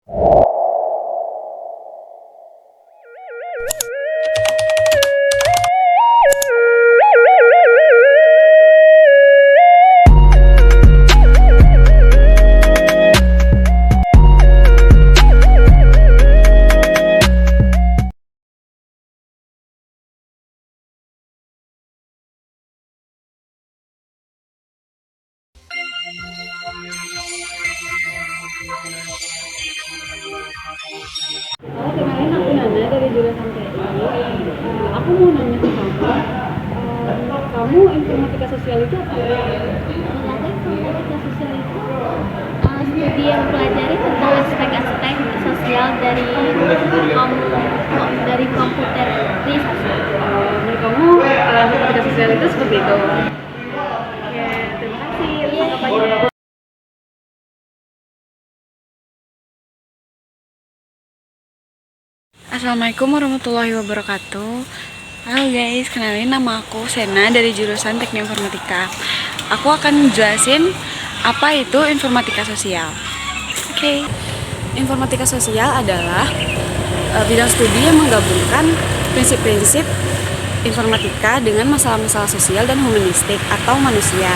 Kenalin aku Nana dari jurusan TI. Aku mau nanya ke kamu, kamu informatika sosial itu apa? Informatika sosial itu studi yang mempelajari tentang aspek-aspek sosial dari komputer risasi. Menurut kamu informatika sosial itu seperti itu? Oke, terima kasih tanggapannya. Assalamualaikum warahmatullahi wabarakatuh. Halo guys, kenalin nama aku Sena dari jurusan Teknik Informatika. Aku akan jelasin apa itu informatika sosial. Oke. Informatika sosial adalah bidang studi yang menggabungkan prinsip-prinsip informatika dengan masalah-masalah sosial dan humanistik atau manusia.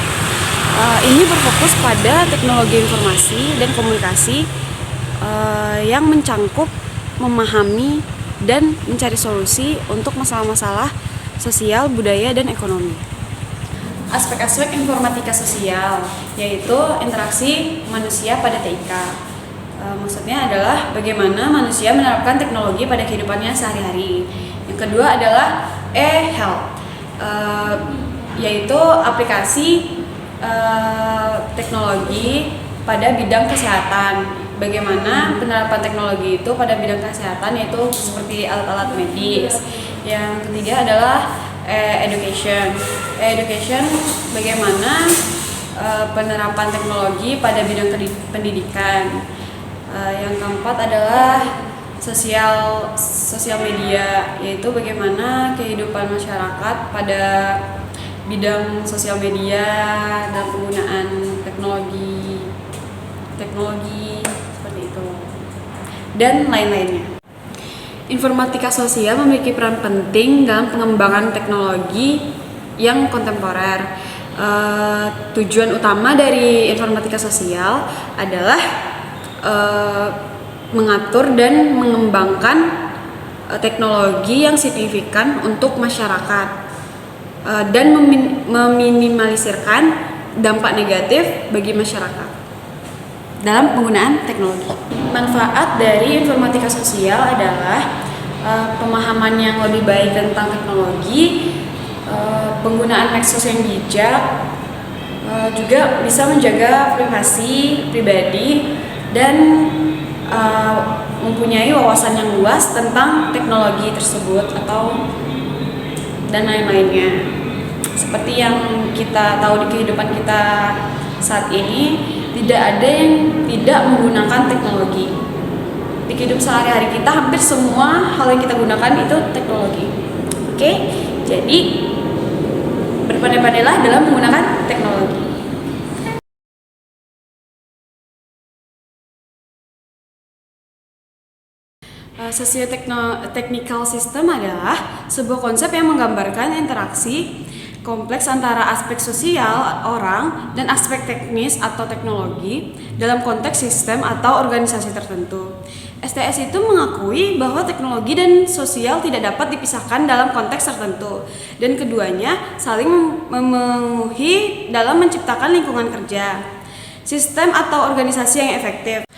Ini berfokus pada teknologi informasi dan komunikasi yang mencangkup, memahami, dan mencari solusi untuk masalah-masalah sosial, budaya, dan ekonomi. Aspek-aspek informatika sosial yaitu interaksi manusia pada TIK. Maksudnya adalah bagaimana manusia menerapkan teknologi pada kehidupannya sehari-hari. Yang kedua adalah e-health, yaitu aplikasi teknologi pada bidang kesehatan. Bagaimana penerapan teknologi itu pada bidang kesehatan, yaitu seperti alat-alat medis. Yang ketiga adalah education. Education bagaimana penerapan teknologi pada bidang pendidikan. Yang keempat adalah sosial media, yaitu bagaimana kehidupan masyarakat pada bidang sosial media dan penggunaan teknologi seperti itu dan lain-lainnya. Informatika sosial memiliki peran penting dalam pengembangan teknologi yang kontemporer. Tujuan utama dari informatika sosial adalah mengatur dan mengembangkan teknologi yang signifikan untuk masyarakat dan meminimalisirkan dampak negatif bagi masyarakat dalam penggunaan teknologi. Manfaat dari informatika sosial adalah pemahaman yang lebih baik tentang teknologi, penggunaan medsos yang bijak, juga bisa menjaga privasi pribadi dan mempunyai wawasan yang luas tentang teknologi tersebut dan lain-lainnya. Seperti yang kita tahu di kehidupan kita saat ini, tidak ada yang tidak menggunakan teknologi. Di kehidupan sehari-hari kita, hampir semua hal yang kita gunakan itu teknologi. Oke, jadi berpandai-pandailah dalam menggunakan teknologi. Socio-technical system adalah sebuah konsep yang menggambarkan interaksi kompleks antara aspek sosial orang dan aspek teknis atau teknologi dalam konteks sistem atau organisasi tertentu. STS itu mengakui bahwa teknologi dan sosial tidak dapat dipisahkan dalam konteks tertentu dan keduanya saling memenuhi dalam menciptakan lingkungan kerja, sistem atau organisasi yang efektif.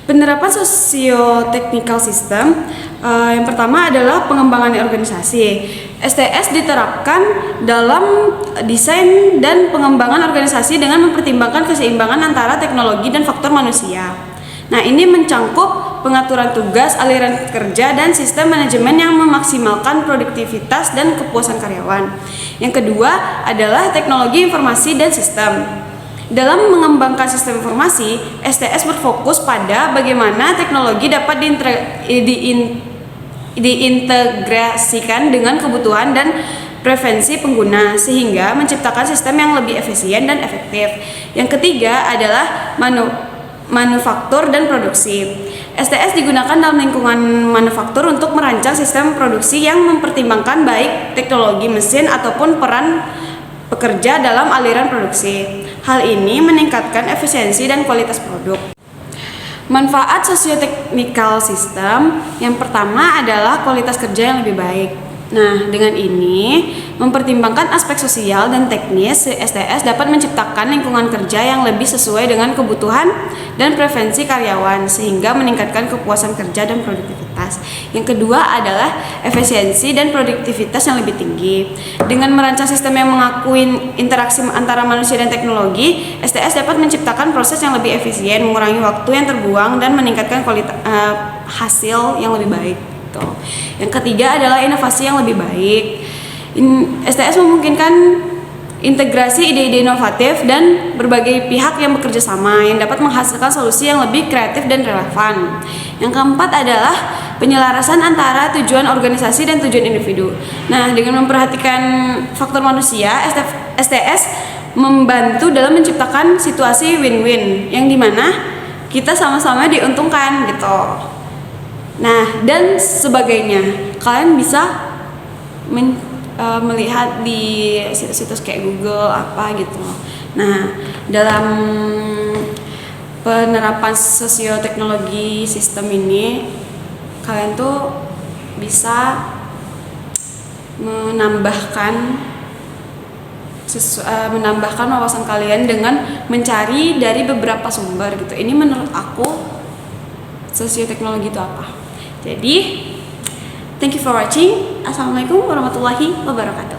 Penerapan socio-technical system yang pertama adalah pengembangan organisasi. STS diterapkan dalam desain dan pengembangan organisasi dengan mempertimbangkan keseimbangan antara teknologi dan faktor manusia. Nah, ini mencangkup pengaturan tugas, aliran kerja, dan sistem manajemen yang memaksimalkan produktivitas dan kepuasan karyawan. Yang kedua adalah teknologi informasi dan sistem. Dalam mengembangkan sistem informasi, STS berfokus pada bagaimana teknologi dapat diintegrasikan dengan kebutuhan dan preferensi pengguna sehingga menciptakan sistem yang lebih efisien dan efektif. Yang ketiga adalah manufaktur dan produksi. STS digunakan dalam lingkungan manufaktur untuk merancang sistem produksi yang mempertimbangkan baik teknologi mesin ataupun peran pekerja dalam aliran produksi. Hal ini meningkatkan efisiensi dan kualitas produk. Manfaat sosioteknikal sistem yang pertama adalah kualitas kerja yang lebih baik. Nah, dengan ini mempertimbangkan aspek sosial dan teknis, STS dapat menciptakan lingkungan kerja yang lebih sesuai dengan kebutuhan dan preferensi karyawan sehingga meningkatkan kepuasan kerja dan produktivitas. Yang kedua adalah efisiensi dan produktivitas yang lebih tinggi. Dengan merancang sistem yang mengakui interaksi antara manusia dan teknologi, STS dapat menciptakan proses yang lebih efisien, mengurangi waktu yang terbuang dan meningkatkan kualitas hasil yang lebih baik. Yang ketiga adalah inovasi yang lebih baik. STS memungkinkan integrasi ide-ide inovatif dan berbagai pihak yang bekerja sama yang dapat menghasilkan solusi yang lebih kreatif dan relevan. Yang keempat adalah penyelarasan antara tujuan organisasi dan tujuan individu. Nah, dengan memperhatikan faktor manusia, STS membantu dalam menciptakan situasi win-win yang dimana kita sama-sama diuntungkan gitu. Nah, dan sebagainya. Kalian bisa melihat di situs-situs kayak Google apa gitu. Nah, dalam penerapan sosioteknologi sistem ini, kalian tuh bisa menambahkan wawasan kalian dengan mencari dari beberapa sumber gitu. Ini menurut aku sosioteknologi itu apa. Jadi, thank you for watching. Assalamualaikum warahmatullahi wabarakatuh.